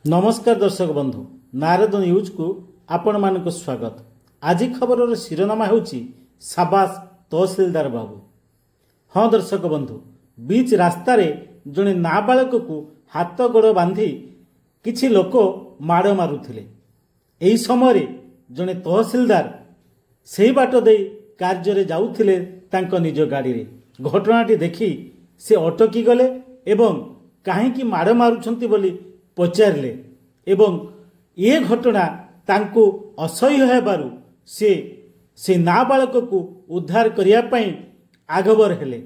नमस्कार दर्शक बंधु, नारद न्यूज को आपण मानक स्वागत। आज खबर शिरोनामा होची साबास तहसीलदार बाबू। हाँ दर्शक बंधु, बीच रास्ता रे जड़े नाबालक को हाथ गोड़ बांधी किछि लोक माड़ मारुथिले। एही समय जड़े तहसीलदार सेही बाट दे कार्य रे जाउथिले तांको निज गाड़ी रे। घटनाटी देखि से अटकी गले एवं काहेकि माड़ मारुछंती बोली पचारे एवं ये घटना तांको असह्य हेबारु से नाबालक को उद्धार करिया पई आगबर हेले।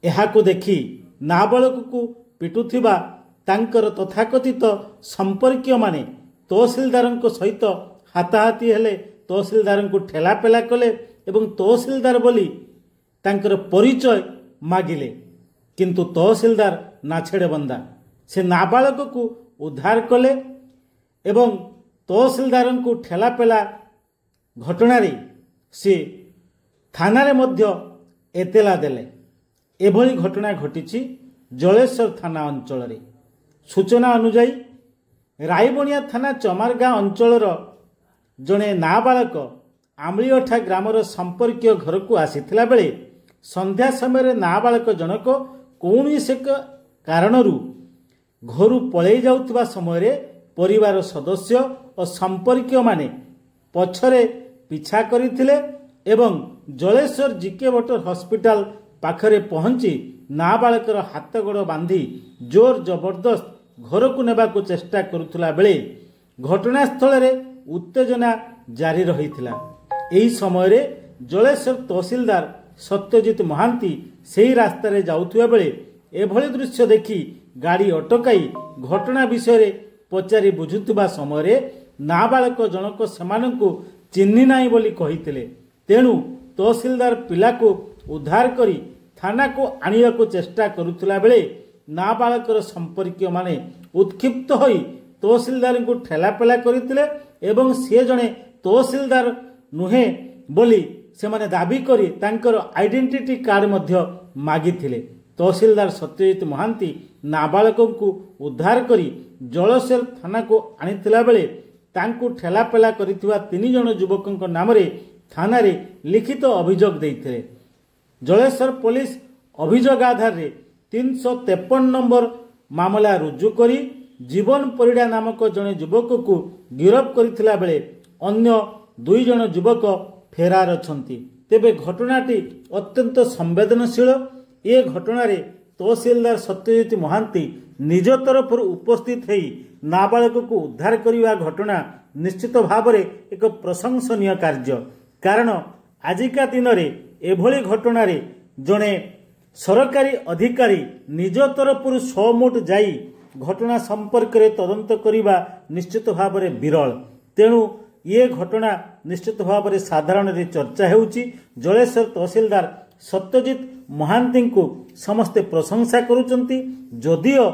एहाको देखि नाबालक को पिटुथिबा तांकर तथाकथित संपर्कीय माने तहसीलदारଙ୍କ सहित हाताहाती हेले। तहसीलदार को ठेलापेला कले एवं तहसीलदार बोली तांकर परिचय मागिले, किंतु तहसीलदार नाछेड़े बंदा से नाबालक को उद्धार कले एवं तहसीलदार को ठेलापेला घटना से थाना रे मध्य एतेला देले। एभली घटना घटिछि जलेश्वर थाना अंचल रे। सूचना अनुसार रायबणिया थाना चमारगाँ अंचलर जड़े नाबालक आमलीअठा ग्रामर संपर्कीय घर को आसीथिला बेले संध्या समय नाबालक जनक कौनसी कारणरू घर पलि जाउथिबा समय परिवार सदस्य और संपर्कीय माने पछरे पिछा करिथिले एवं जलेश्वर जीके बटर हॉस्पिटल पाखरे पहुंची नाबालकर हाथ गोड़ बांधी जोर जबरदस्त घर को नेबाकू चेष्टा करुथुला बेले घटनास्थल रे उत्तेजना जारी रहिथिला। एही समय रे जलेश्वर तहसीलदार सत्यजित महांती सेही रास्ता रे जाउथुबा बेले एभली दृश्य देखि गाड़ी अटकाई घटना विषय पचारि बुझुथुबा समय नाबालक जनक सेमानंकु चिन्हि नाही बोली कहिथिले। तेणु तहसीलदार पिला को उद्धार करी थाना को आनिया को चेष्टा करुथुला बेले नाबालकर संपर्कीय माने उत्क्षिप्त होई तहसीलदार को ठेलापेला करिथिले एवं से जणे तहसीलदार नुहे बोली से माने दाबी करी तांकर आइडेंटिटी कार्ड मध्य मागिथिले। तहसीलदार सत्यजित महांती नाबालक को उद्धार करी जलेश्वर थाना को आनिथिला बेले तांकु ठेलापेला करिथिबा 3 जण युवकଙ୍କ नामरे थाना रे लिखित अभियोग देइथिले। जलेश्वर पुलिस अभियोग आधार रे 353 नंबर मामला रुजु करी जीवन परिडा नामक जने युवक को गिरफ्त करिथिला बेले अन्य 2 जण युवक फेरार अछंती। तेबे घटनाटी अत्यंत संवेदनशील। ये घटना रे तहसीलदार सत्यजित महांती निज तरफ उपस्थित होई नाबालक को उद्धार करिवा घटना निश्चित भाव में एक प्रशंसनीय कार्य। कारण आजिका दिन रे एभली घटना रे जणे सरकारी अधिकारी निज तरफ समुट जाई घटना संपर्क रे तदंत करिवा निश्चित भाव में विरल। तेणु ये घटना निश्चित भाव में साधारण रे चर्चा हेउची। जलेश्वर तहसीलदार सत्यजित महांती को समस्ते प्रशंसा करुचंती। जदियो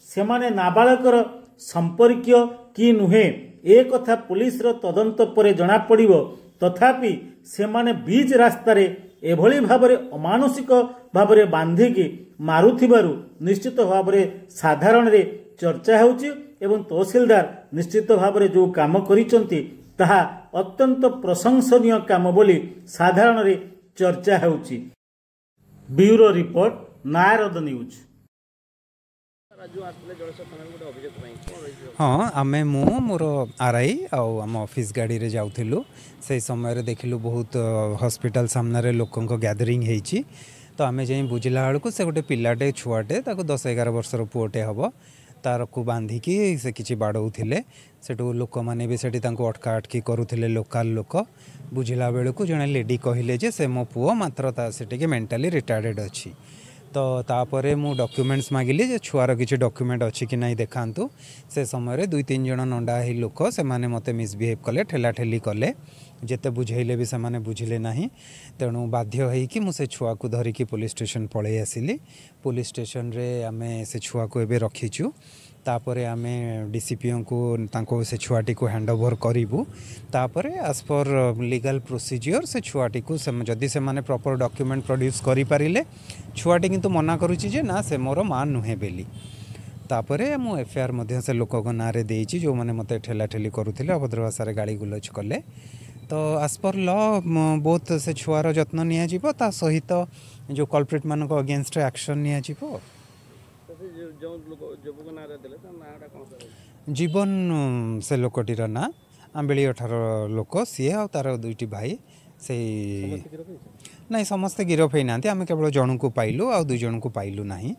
सेमाने नाबालकर संपर्कीय कि नुहे ए कथा पुलिस रो तदंत परे जणा पड़िबो, तथापि सेमाने बीच रास्ता रे एभली भाबरे अमानुषिक भाबरे बांधिकी मारुथिबारु निश्चित भाबरे साधारण रे चर्चा हेउची एवं तहसीलदार निश्चित भाबरे जो काम करिचंती ताहा अत्यंत प्रशंसनीय काम बोली साधारण रे चर्चा हेउची। Bureau report, Narad news. हाँ, आमे मोर आरआई आम ऑफिस गाड़ी रे जाउथिलु। से समय देखिलु बहुत हॉस्पिटल सामने लोकों गैदरिंग होती। तो आमे जाई बुझिला बेलू से गोटे पिलाटे छुआटे 10-11 वर्षर पुओटे हम तार को बांधिकी से किसी बाड़ौले। सेठू लोक मैंने भी सेठी अटका अटकी करुले। लोकाल लोक बुझिला बेलू जड़े लेडी कहले जे से मो पुओ मात्र से मेंटाली रिटार्डेड अच्छी। तो तापर मु डॉक्यूमेंट्स मागिली जे छुआर किसी डॉक्यूमेंट अच्छी कि नहीं देखातु। से समय 2-3 जन नंडा ही लोक से माने मते मिसबिहेव कले, ठेलाठेली कले। जेते बुझेले भी से माने बुझिले नहीं। तेणु बाध्य होइकि मु से छुआ को धरिकी पुलिस स्टेशन पळै आसिली। पुलिस स्टेशन रे आमे से छुआ को एबे रखीचु। तापरे आमे डीसीपीओ को तांको से छुआटी को हैंड ओवर करिवु तापरे एज पर लीगल प्रोसीजर से छुआटी को जदि से माने प्रॉपर डॉक्यूमेंट प्रोड्यूस करि पारिले छुआटी किंतु मना करूची जे ना से मोर मान नुहे बेली तापरे मु एफआईआर मध्य से लोक को नारे देइची जो माने मते ठेला ठेली करूथिले अभद्र भाषा रे गाड़ी गुलच कले तो एज पर लॉ बहुत से छुआर जत्न निया जीवो ता सहित जो कल्प्रिट मान को अगेंस्ट एक्शन निया जीवो जीवन से लोकटीर ना आंबेली 18 लोक सी आ तार दुईटी भाई से नहीं समस्ते गिरफ होना आम केवल जन को पाइलु आ 2 जन को पाइलु नहीं।